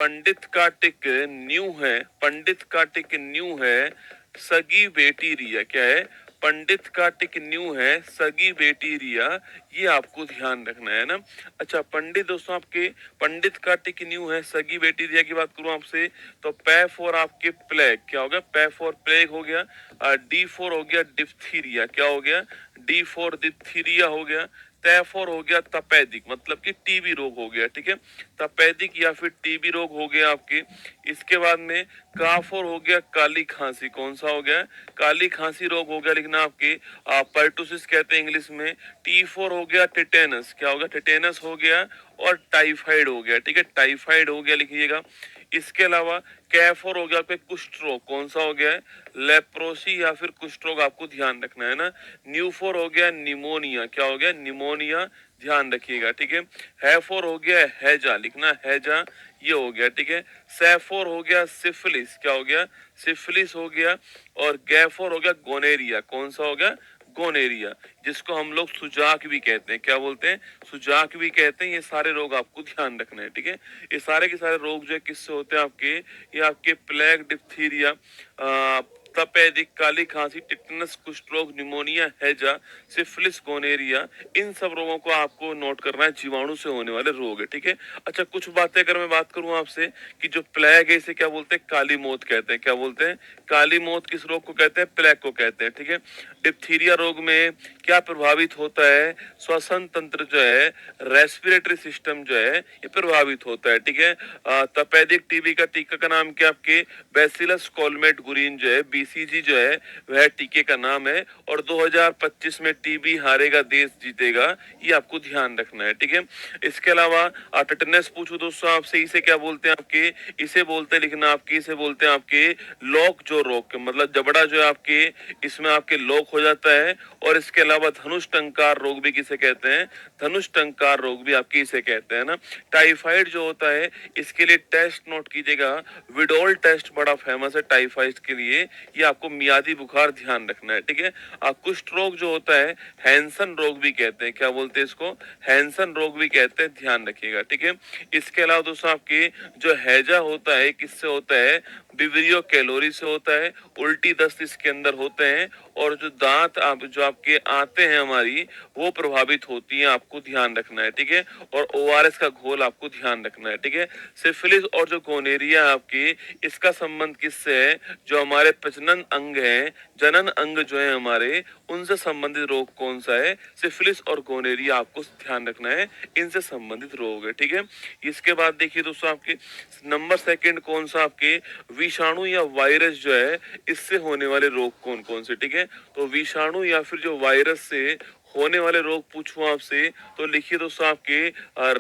पंडित का टिक न्यू है, पंडित का टिक न्यू है, सगी बेटी रिया। क्या है? पंडित का टिक न्यू है, सगी बेटी रिया। ये आपको ध्यान रखना है ना। अच्छा, पंडित दोस्तों आपके पंडित का टिक न्यू है, सगी बेटी रिया की बात करूं आपसे तो पै फॉर आपके प्लेग। क्या हो गया? पै फॉर प्लेग हो गया। डी फॉर हो गया डिप्थीरिया। क्या हो गया? डी फॉर डिप्थीरिया हो गया। तैफोर हो गया तपेदिक, मतलब कि टीबी रोग हो गया। ठीक है, तपेदिक या फिर टीबी रोग हो गया आपके। इसके बाद में काफोर हो गया काली खांसी। कौन सा हो गया? काली खांसी रोग हो गया, लिखना आपके पर्टुसिस कहते हैं इंग्लिश में। टी फोर हो गया टिटेनस। क्या हो गया? टिटेनस हो गया। और टाइफाइड हो गया। ठीक है, टाइफाइड हो गया लिखिएगा। इसके अलावा कैफोर हो गया आपके कुष्ठ रोग। कौन सा हो गया है? लेप्रोसी या फिर कुष्ठ रोग, आपको ध्यान रखना है ना। न्यूफोर हो गया निमोनिया। क्या हो गया? निमोनिया, ध्यान रखिएगा। ठीक है फोर हो गया हैजा, लिखना हैजा, ये हो गया। ठीक है, सैफोर हो गया सिफिलिस। क्या हो गया? सिफिलिस हो गया। और गैफोर हो गया गोनेरिया। कौन सा हो गया? गोनेरिया, जिसको हम लोग सुजाक भी कहते हैं। क्या बोलते हैं? सुजाक भी कहते हैं। ये सारे रोग आपको ध्यान रखना है। ठीक है, ये सारे के सारे रोग जो है किससे होते हैं आपके? ये आपके प्लेग, डिप्थीरिया, तपेदिक, काली खांसी, टिटनस, कुष्ठ रोग, निमोनिया, हैजा, सिफिलिस, गोनेरिया, इन सब रोगों को आपको नोट करना है, जीवाणु से होने वाले रोग है। ठीक है, अच्छा कुछ बातें अगर मैं बात करूं आपसे कि जो प्लेग है इसे क्या बोलते हैं? काली मौत कहते हैं। क्या बोलते हैं? काली मौत किस रोग को कहते हैं? प्लेग को कहते हैं। ठीक है, डिप्थीरिया रोग में क्या प्रभावित होता है? श्वसन तंत्र जो है, रेस्पिरेटरी सिस्टम जो है, ये प्रभावित होता है। ठीक है, तपेदिक टीबी का टीका का नाम क्या आपके? बैसिलस कॉलमेट गुरीन जो है, बीसीजी जो है, वह टीके का नाम है। और 2025 में टीबी हारेगा देश जीतेगा, ये आपको ध्यान रखना है। ठीक है, इसके अलावा टेटनस पूछो दोस्तों आपसे, इसे क्या बोलते हैं आपके? इसे बोलते हैं, लिखना आपके, इसे बोलते हैं आपके लॉक जो रोग, मतलब जबड़ा जो है आपके, इसमें आपके लॉक हो जाता है। और इसके अलावा धनुष टंकार रोग भी किसे कहते हैं? धनुष टंकार रोग भी आपके इसे कहते हैं ना। टाइफाइड जो होता है, इसके लिए टेस्ट नोट कीजिएगा, विडोल टेस्ट बड़ा फेमस है टाइफाइड के लिए। ये आपको मियादी बुखार ध्यान रखना है। ठीक है, कुष्ठ रोग जो होता है, हैंसन रोग भी कहते हैं। क्या बोलते हैं इसको? हैंसन रोग भी कहते हैं, ध्यान रखिएगा। ठीक है, इसके अलावा दोस्तों आपके जो हैजा होता है, किससे होता है? विवरियो कैलोरी से होता है। उल्टी दस्त इसके अंदर होते हैं। और जो दांत आप जो आपके आते हैं हमारी, वो प्रभावित होती हैं, आपको ध्यान रखना है। ठीक है, और ओआरएस का घोल आपको ध्यान रखना है। ठीक है, सिफिलिस और जो गोनेरिया आपकी, इसका संबंध किससे है? जो हमारे प्रजनन अंग है, जनन अंग जो है हमारे, उनसे संबंधित रोग कौन सा है? सिफिलिस और गोनेरिया, आपको ध्यान रखना है, इनसे संबंधित रोग है। ठीक है, इसके बाद देखिए दोस्तों आपके नंबर सेकंड कौन सा आपके? विषाणु या वायरस जो है, इससे होने वाले रोग कौन कौन से? ठीक है, तो विषाणु या फिर जो वायरस से होने वाले रोग पूछूं आपसे तो लिखिए दोस्तों आपके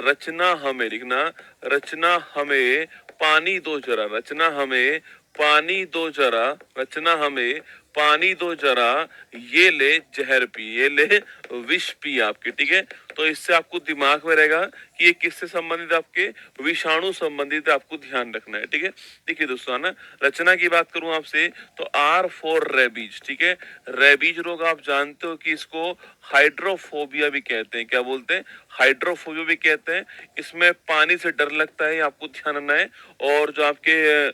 रचना हमें, लिखना रचना हमें पानी दो जरा, रचना हमें पानी दो जरा, रचना हमें पानी दो जरा, ये ले जहर पी, ये ले विष पी आपके। ठीक है, तो इससे आपको दिमाग में रहेगा कि ये किससे संबंधित? आपके विषाणु संबंधित, आपको ध्यान रखना है। ठीक है, देखिए दोस्तों ना, रचना की बात करूं आपसे तो आर फॉर रेबीज। ठीक है, रेबीज रोग आप जानते हो कि इसको हाइड्रोफोबिया भी कहते हैं। क्या बोलते हैं? हाइड्रोफोबिया भी कहते हैं। इसमें पानी से डर लगता है, आपको ध्यान रखना है। और जो आपके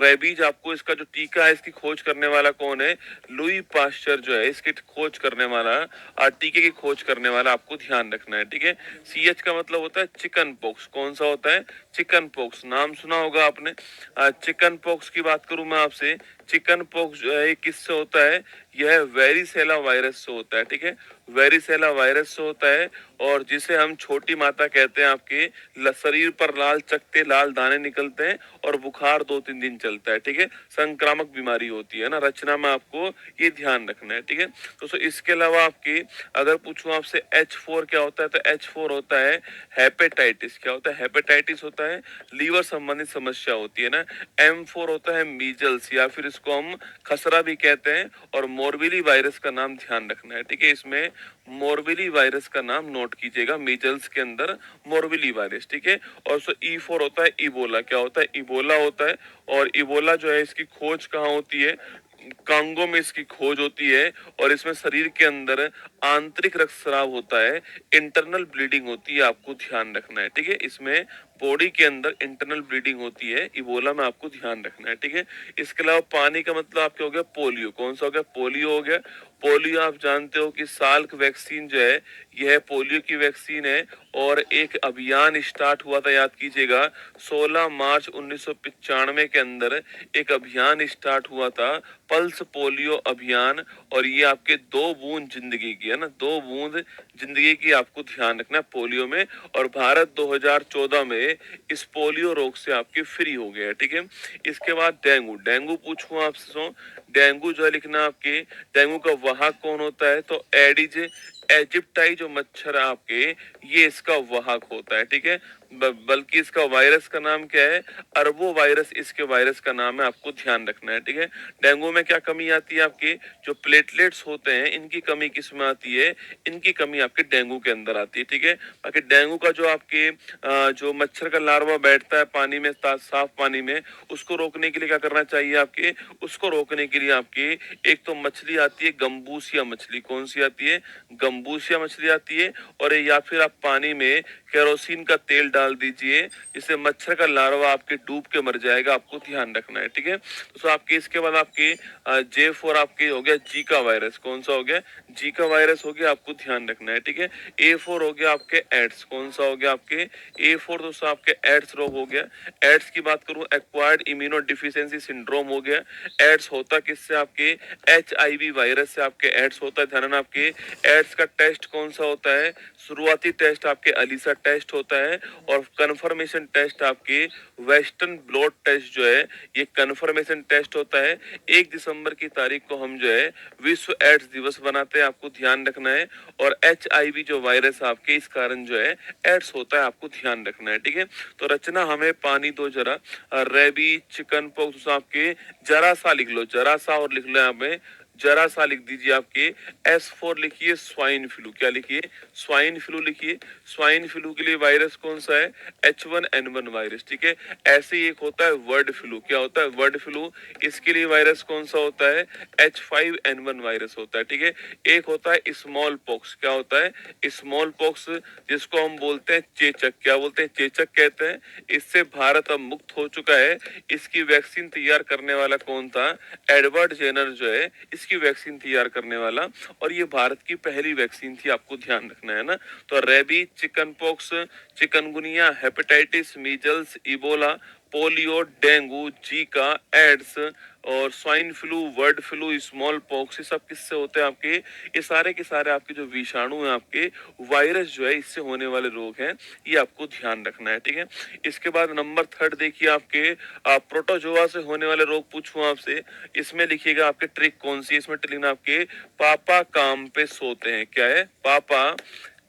रेबीज, आपको इसका जो टीका है, इसकी खोज करने वाला कौन है? लुई पास्चर जो है, इसकी खोज करने वाला, टीके की खोज करने वाला, आपको ध्यान रखना है। ठीक है, सीएच का मतलब होता है चिकन पॉक्स। कौन सा होता है? चिकन पॉक्स, नाम सुना होगा आपने। चिकन पॉक्स की बात करूं मैं आपसे, चिकन पॉक्स जो है किससे होता है? यह वेरिसेला वायरस से होता है। ठीक है, वेरिसेला वायरस से होता है। और जिसे हम छोटी माता कहते हैं आपके, शरीर पर लाल चकते, लाल दाने निकलते हैं और बुखार 2-3 दिन चलता है। ठीक है, संक्रामक बीमारी होती है ना। रचना में आपको ये ध्यान रखना है। ठीक है दोस्तों, इसके अलावा आपकी अगर पूछूं आपसे H4 क्या होता है तो H4 होता है हेपेटाइटिस। क्या होता है? हेपेटाइटिस होता है, लीवर संबंधित समस्या होती है ना। M4 होता है मीजल्स, या फिर इसको हम खसरा भी कहते हैं। और मोरबिली वायरस का नाम ध्यान रखना है। ठीक है, इसमें मोरबिली वायरस का नाम नोट कीजिएगा, मीजल्स के अंदर मोरबिली वायरस। ठीक है, और E4 होता है इबोला। क्या होता है? इबोला होता है। और इबोला जो है, इसकी खोज कहाँ होती है? कांगो में इसकी खोज होती है और इसमें शरीर के अंदर आंतरिक रक्तस्राव होता है, इंटरनल ब्लीडिंग होती है, आपको ध्यान रखना है, ठीक है। इसमें बॉडी के अंदर इंटरनल ब्लीडिंग होती है, इबोला में आपको ध्यान रखना है, ठीक है। इसके अलावा पानी का मतलब आपका हो गया पोलियो। कौन सा हो गया? पोलियो हो गया। पोलियो आप जानते हो कि साल्क वैक्सीन जो है यह पोलियो की वैक्सीन है और एक अभियान स्टार्ट हुआ था, याद कीजिएगा, 16 मार्च 1995 के अंदर एक अभियान स्टार्ट हुआ था, पल्स पोलियो अभियान। और ये आपके 2 बूंद जिंदगी की है ना, 2 बूंद जिंदगी की आपको ध्यान रखना है पोलियो में। और भारत 2014 में इस पोलियो रोग से आपके फ्री हो गया है, ठीक है। इसके बाद डेंगू। डेंगू पूछूं आपसे, डेंगू जो है लिखना आपके, डेंगू का वाहक कौन होता है? तो एडिज एजिप्टाई जो मच्छर है आपके, ये इसका वाहक होता है, ठीक है। बल्कि इसका वायरस का नाम क्या है? अरबो वायरस इसके वायरस का नाम है, आपको ध्यान रखना है, ठीक है। डेंगू में क्या कमी आती है? आपके जो प्लेटलेट्स होते हैं इनकी कमी किस में आती है? इनकी कमी आपके डेंगू के अंदर आती है, ठीक है। बाकी डेंगू का जो आपके जो मच्छर का लार्वा बैठता है पानी में, साफ पानी में, उसको रोकने के लिए क्या करना चाहिए आपके? उसको रोकने के लिए आपके एक तो मछली आती है गंबूसिया मछली। कौन सी आती है? गंबूसिया मछली आती है। और या फिर आप पानी में केरोसिन का तेल डाल दीजिए, जिससे मच्छर का लार्वा आपके डूब के मर जाएगा, आपको ध्यान रखना है, ठीक है। तो आपके इसके बाद आपके J4 आपके हो गया जीका वायरस। कौन सा हो गया? जीका वायरस हो गया, आपको ध्यान रखना है, ठीक है। A4 हो गया आपके एड्स। कौन सा हो गया आपके? A4 दोस्तों आपके एड्स रोग हो गया। एड्स की बात करूं, एक्वायर्ड इम्यूनो डिफिशियंसी सिंड्रोम हो गया। एड्स होता किससे? आपके HIV वायरस से आपके एड्स होता है, ध्यान रखना। आपके एड्स का टेस्ट कौन सा होता है? शुरुआती टेस्ट आपके अलीसा टेस्ट होता है और कंफर्मेशन टेस्ट आपके वेस्टर्न ब्लॉट टेस्ट जो है ये कंफर्मेशन टेस्ट होता है। 1 दिसंबर की तारीख को हम जो है विश्व एड्स दिवस बनाते हैं, आपको ध्यान रखना है। और HIV जो वायरस आपके इस कारण जो है एड्स होता है, आपको ध्यान रखना है, ठीक है। तो रचना हमें पानी दो जरा, रेबी चिकन पॉक्स आपके जरा सा लिख लो, जरा सा और लिख लो यहाँ पे, जरा सा लिख दीजिए आपके। S4 लिखिए स्वाइन फ्लू। क्या लिखिए? स्वाइन फ्लू लिखिए। स्वाइन फ्लू के लिए वायरस कौन सा है? H1N1 वायरस, ठीक है। ऐसे ही एक होता है वर्ड फ्लू। क्या होता है? Bird flu. इसके लिए वायरस कौन सा होता है? H5N1 वायरस होता है, ठीक है। एक होता है स्मॉल पॉक्स। क्या होता है? स्मॉल पॉक्स, जिसको हम बोलते हैं चेचक। क्या बोलते हैं? चेचक कहते हैं। इससे भारत अब मुक्त हो चुका है। इसकी वैक्सीन तैयार करने वाला कौन था? एडवर्ड जेनर जो है इसकी वैक्सीन तैयार करने वाला, और ये भारत की पहली वैक्सीन थी, आपको ध्यान रखना है ना। तो rabies, chicken pox, chikungunya, hepatitis, measles, Ebola, polio, dengue, Zika, AIDS और swine flu, bird flu, small pox, ये सब किससे होते हैं आपके? ये सारे के सारे आपके जो विषाणु हैं, आपके वायरस जो है इससे होने वाले रोग हैं, ये आपको ध्यान रखना है, ठीक है। इसके बाद नंबर 3 देखिए आपके प्रोटोजोआ से होने वाले रोग पूछूं आपसे, इसमें लिखिएगा आपके ट्रिक कौन सी है? इसमें ट्रिक आपके पापा काम पे सोते हैं। क्या है? पापा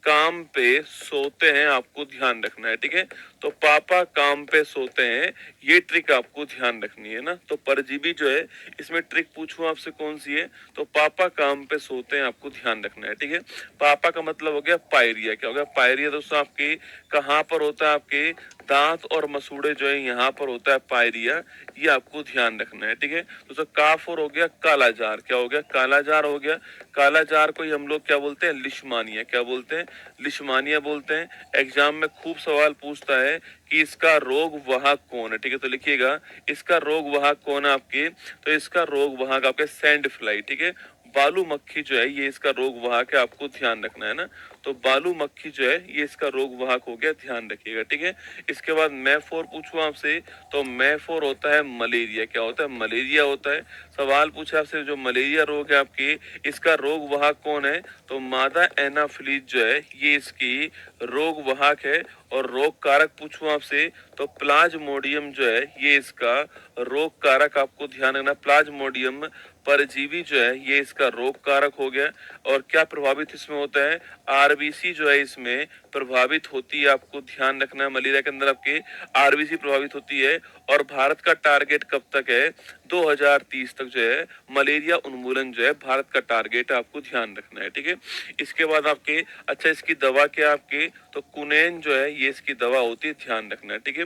काम पे सोते हैं, आपको ध्यान रखना है, ठीक है। तो पापा काम पे सोते हैं, ये ट्रिक आपको ध्यान रखनी है ना। तो परजीवी जो है इसमें ट्रिक पूछूं आपसे कौन सी है? तो पापा काम पे सोते हैं, आपको ध्यान रखना है, ठीक है। पापा का मतलब हो गया पायरिया। क्या हो गया? पायरिया दोस्तों आपके कहाँ पर होता है? आपके दांत और मसूड़े जो है यहाँ पर होता है पायरिया, ये आपको ध्यान रखना है, ठीक है। दोस्तों काफ और हो गया कालाजार। क्या हो गया? कालाजार हो गया। कालाजार को ही हम लोग क्या बोलते हैं? लिशमानिया। क्या बोलते हैं? लिशमानिया बोलते हैं। एग्जाम में खूब सवाल पूछता है कि इसका रोग वाहक कौन है, ठीक है। तो लिखिएगा इसका रोग वाहक कौन है आपके? तो इसका रोग वाहक आपके सैंड फ्लाई, ठीक है। बालू मक्खी जो है ये इसका रोग वाहक है, आपको ध्यान रखना है ना। तो बालू मक्खी जो है ये इसका रोग वाहक हो गया, ध्यान रखिएगा, ठीक है। इसके बाद मैं 4 पूछूं आपसे, तो मैं 4 होता है मलेरिया। क्या होता है? मलेरिया होता है। सवाल पूछा आपसे जो मलेरिया रोग है आपकी, इसका रोग वाहक कौन है? तो मादा एनाफिलीज जो है ये इसकी रोग वाहक है। और रोग कारक पूछूं आपसे, तो प्लाज्मोडियम जो है ये इसका रोग कारक, आपको ध्यान रखना। प्लाज्मोडियम परजीवी जो है ये इसका रोग कारक हो गया। और क्या प्रभावित इसमें होता है? RBC जो है इसमें प्रभावित होती है, आपको ध्यान रखना है। मलेरिया के अंदर आपके आरबीसी प्रभावित होती है। और भारत का टारगेट कब तक है? 2030 तक जो है मलेरिया उन्मूलन जो है भारत का टारगेट है, आपको ध्यान रखना है, ठीक है। इसके बाद आपके, अच्छा इसकी दवा क्या आपके, तो कुनैन जो है ये इसकी दवा होती है, ध्यान रखना है, ठीक है।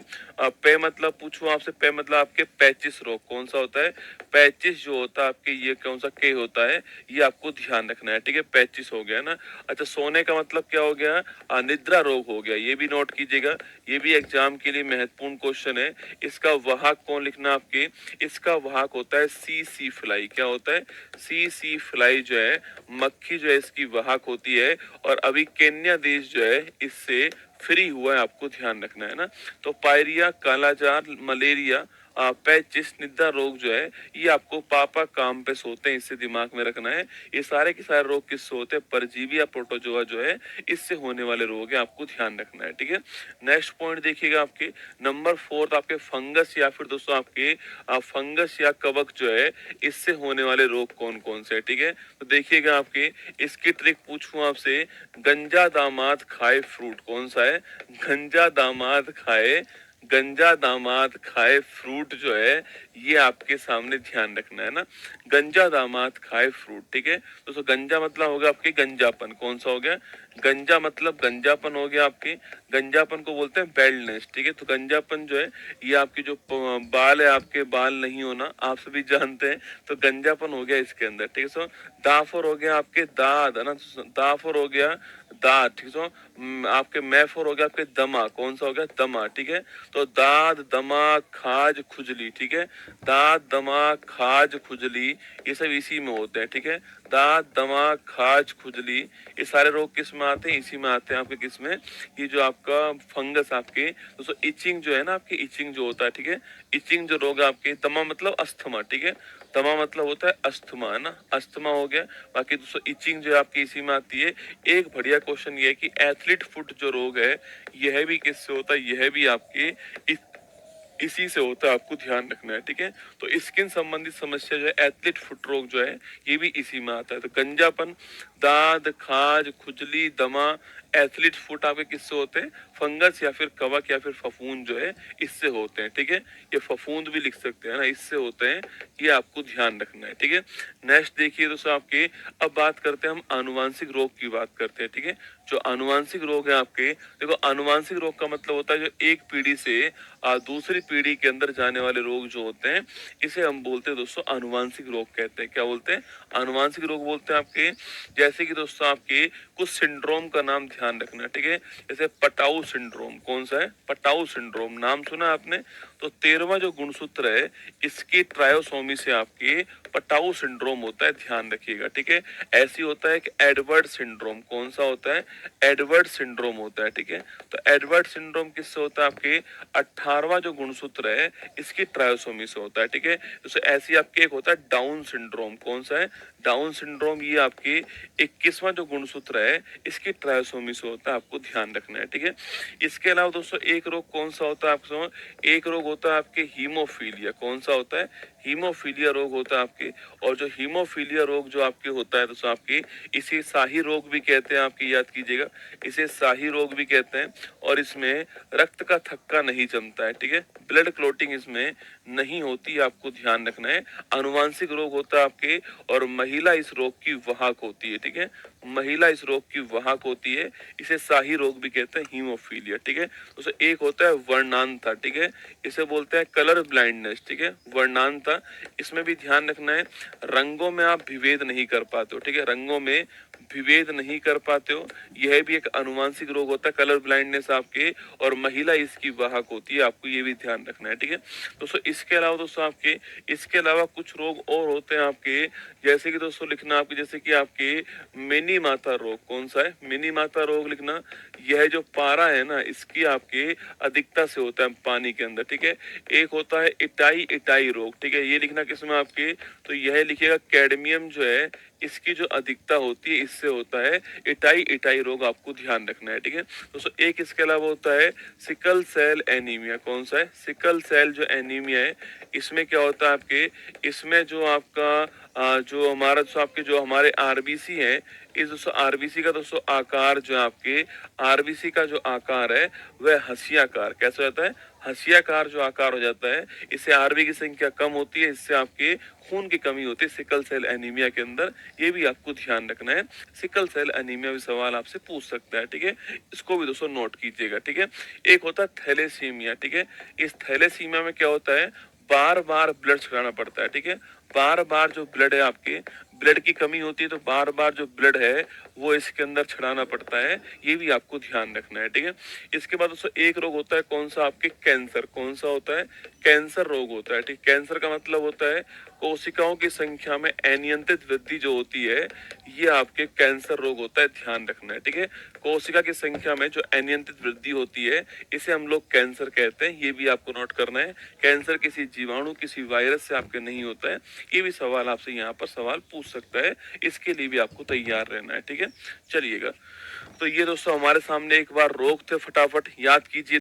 पे मतलब पूछूं आपसे, पे मतलब आपके पैचिस रोग कौन सा होता है? पैचिस जो होता है आपके, ये कौन सा के होता है, ये आपको ध्यान रखना है, ठीक है। पैचिस हो गया ना। अच्छा सोने का मतलब क्या हो गया? निद्रा रोग हो गया, ये भी नोट कीजिएगा, ये भी एग्जाम के लिए महत्वपूर्ण क्वेश्चन है। इसका वाहक कौन लिखना आपके? इसका वाहक होता है सी फ्लाई। क्या होता है? सी फ्लाई जो है मक्खी जो है इसकी वाहक होती है। और अभी केन्या देश जो है इससे फ्री हुआ है, आपको ध्यान रखना है ना। तो पायरिया, कालाजार, मलेरिया, पैचिस, निद्रा रोग जो है ये आपको पापा काम पे सोते हैं, इससे दिमाग में रखना है। ये सारे के सारे रोग किससे होते हैं? परजीवी या प्रोटोजोआ जो है इससे होने वाले रोग है, आपको ध्यान रखना है, ठीक है। नेक्स्ट पॉइंट देखिएगा आपके नंबर 4 आपके फंगस या फिर दोस्तों आपके फंगस या कवक जो है इससे होने वाले रोग कौन कौन से है, ठीक है। तो देखिएगा आपके, इसकी ट्रिक पूछूं आपसे, गंजा दामाद खाए फ्रूट कौन सा है? गंजा दामाद खाए, गंजा दामाद खाए फ्रूट जो है ये आपके सामने ध्यान रखना है ना। गंजा दामाद खाए फ्रूट, ठीक है। तो गंजा मतलब होगा आपके गंजापन, कौन सा हो गया? गंजा मतलब गंजापन हो गया आपके। गंजापन को बोलते हैं बेल्डनेस, ठीक है। तो गंजापन जो है ये आपके जो बाल है, आपके बाल नहीं होना, आप सभी जानते हैं। तो गंजापन हो गया इसके अंदर, ठीक है। सो दाफर हो गया आपके दाद, है ना। दाफर हो गया दाद, ठीक है। आपके मैफोर हो गया आपके दमा, कौन सा हो गया? दमा, ठीक है। तो दाद, दमा, खाज, खुजली, ठीक है। दाद, दमा, खाज, खुजली ये सब इसी में होते हैं, ठीक है। दाद, दमा, खाज, खुजली ये सारे रोग किस में आते हैं? इसी में आते हैं आपके, किस में? ये जो आपका फंगस आपके दोस्तों, इचिंग जो है ना आपकी, इचिंग जो होता है, ठीक है। इचिंग जो रोग है आपके, दमा मतलब अस्थमा, ठीक है। दमा मतलब होता है अस्थमा, है ना। अस्थमा हो गया। बाकी दोस्तों इचिंग जो है आपकी इसी में आती है। एक बढ़िया क्वेश्चन ये है कि एथलीट फुट जो रोग है यह भी किससे होता है? यह भी आपके इसी से होता है, आपको ध्यान रखना है, ठीक है। तो स्किन संबंधित समस्या जो है, एथलीट फुट रोग जो है ये भी इसी में आता है। तो गंजापन, दाद, खाज, खुजली, दमा, एथलीट फुट आपके किससे होते हैं? फंगस या फिर कवक या फिर फफूंद जो है इससे होते हैं, ठीक है। ये फफूंद भी लिख सकते हैं ना, इससे होते हैं, ये आपको ध्यान रखना है, ठीक है। नेक्स्ट देखिए दोस्तों आपके, अब बात करते हैं हम आनुवांशिक रोग की बात करते हैं, ठीक है। जो आनुवांशिक रोग है आपके, देखो आनुवांशिक रोग का मतलब होता है जो एक पीढ़ी से दूसरी पीढ़ी के अंदर जाने वाले रोग जो होते हैं इसे हम बोलते हैं दोस्तों आनुवांशिक रोग कहते हैं। क्या बोलते हैं? आनुवांशिक रोग बोलते हैं आपके। जैसे कि दोस्तों आपके कुछ सिंड्रोम का नाम ध्यान रखना है, ठीक है। जैसे पटाऊ सिंड्रोम, कौन सा है? पटाऊ सिंड्रोम, नाम सुना आपने? तो 13वां जो गुणसूत्र है इसकी ट्रायोसोमी से आपके पटाऊ सिंड्रोम होता है, ध्यान रखिएगा, ठीक है। ऐसी होता है कि एडवर्ड सिंड्रोम, कौन सा होता है? एडवर्ड सिंड्रोम होता है, ठीक है। तो एडवर्ड सिंड्रोम किससे होता है आपके? 18वां जो गुणसूत्र है इसकी ट्रायोसोमी से होता है, ठीक है। तो ऐसी आपके एक होता है डाउन सिंड्रोम, कौन सा है? डाउन सिंड्रोम, ये आपके 21वां जो गुणसूत्र है इसकी ट्रायोसोमी से होता है, आपको ध्यान रखना है, ठीक है। इसके अलावा दोस्तों एक रोग कौन सा होता है आपको? एक रोग होता है आपके हीमोफीलिया, कौन सा होता है? हीमोफीलिया रोग होता है आपके। और जो हीमोफीलिया रोग जो आपके होता है दोस्तों आपके, इसे शाही रोग भी कहते हैं, आपकी याद कीजिएगा, इसे शाही रोग भी कहते हैं। और इसमें रक्त का थक्का नहीं जमता है, ठीक है। ब्लड क्लोटिंग इसमें नहीं होती, आपको ध्यान रखना है। आनुवांशिक रोग होता है आपके और महिला इस रोग की वाहक होती है, ठीक है। महिला इस रोग की वाहक होती है, इसे शाही रोग भी कहते हैं, हीमोफीलिया, ठीक है। उसे एक होता है वर्णांता, ठीक है, इसे बोलते हैं कलर ब्लाइंडनेस, ठीक है, वर्णांता। इसमें भी ध्यान रखना है, रंगों में आप विभेद नहीं कर पाते हो, ठीक है, रंगों में विभेद नहीं कर पाते हो, यह भी एक अनुवांशिक रोग होता है, कलर ब्लाइंडनेस आपके। और महिला इसकी वाहक होती है, आपको ये भी ध्यान रखना है, ठीक है दोस्तों। इसके अलावा दोस्तों आपके, इसके अलावा कुछ रोग और होते हैं आपके, जैसे कि दोस्तों लिखना आपके, जैसे कि आपके मिनी माता रोग, कौन सा है? मिनी माता रोग लिखना। यह जो पारा है ना इसकी आपके अधिकता से होता है पानी के अंदर, ठीक है। एक होता है इटाई इटाई रोग, ठीक है, ये लिखना किसमें आपके? तो यह लिखिएगा कैडमियम जो है इसकी जो अधिकता होती है इससे होता है इटाई इटाई रोग, आपको ध्यान रखना है, ठीक है दोस्तों। एक इसके अलावा होता है सिकल सेल एनीमिया, कौन सा है? सिकल सेल जो एनीमिया है, इसमें क्या होता है आपके, इसमें जो आपका जो हमारा जो आपके जो हमारे आरबीसी हैं, इस दोस्तों आरबीसी का दोस्तों आकार जो है आपके आरबीसी का जो आकार है वह हंसियाकार कैसे हो जाता है, हंसियाकार जो आकार हो जाता है। इससे आरबी की संख्या कम होती है, इससे आपके खून की कमी होती है सिकल सेल एनीमिया के अंदर। ये भी आपको ध्यान रखना है। सिकल सेल एनीमिया भी सवाल आपसे पूछ सकता है, ठीक है। इसको भी दोस्तों नोट कीजिएगा, ठीक है। एक होता है थैलेसीमिया, ठीक है। इस थैलेसीमिया में क्या होता है, बार बार ब्लड चढ़ाना पड़ता है, ठीक है। बार बार जो ब्लड है आपके, ब्लड की कमी होती है तो बार बार जो ब्लड है वो इसके अंदर चढ़ाना पड़ता है। ये भी आपको ध्यान रखना है, ठीक है। इसके बाद दोस्तों एक रोग होता है कौन सा, आपके कैंसर। कौन सा होता है, कैंसर रोग होता है, ठीक। कैंसर का मतलब होता है कोशिकाओं की संख्या में अनियंत्रित वृद्धि जो होती है, ये आपके कैंसर रोग होता है, ध्यान रखना है, ठीक है। कोशिका की संख्या में जो अनियंत्रित वृद्धि होती है इसे हम लोग कैंसर कहते हैं। ये भी आपको नोट करना है। कैंसर किसी जीवाणु, किसी वायरस से आपके नहीं होता है। ये भी सवाल आपसे यहाँ पर सवाल पूछ सकता है, इसके लिए भी आपको तैयार रहना है, ठीक है। चलिएगा, तो ये दोस्तों हमारे सामने एक बार रोग थे, फटाफट याद कीजिए।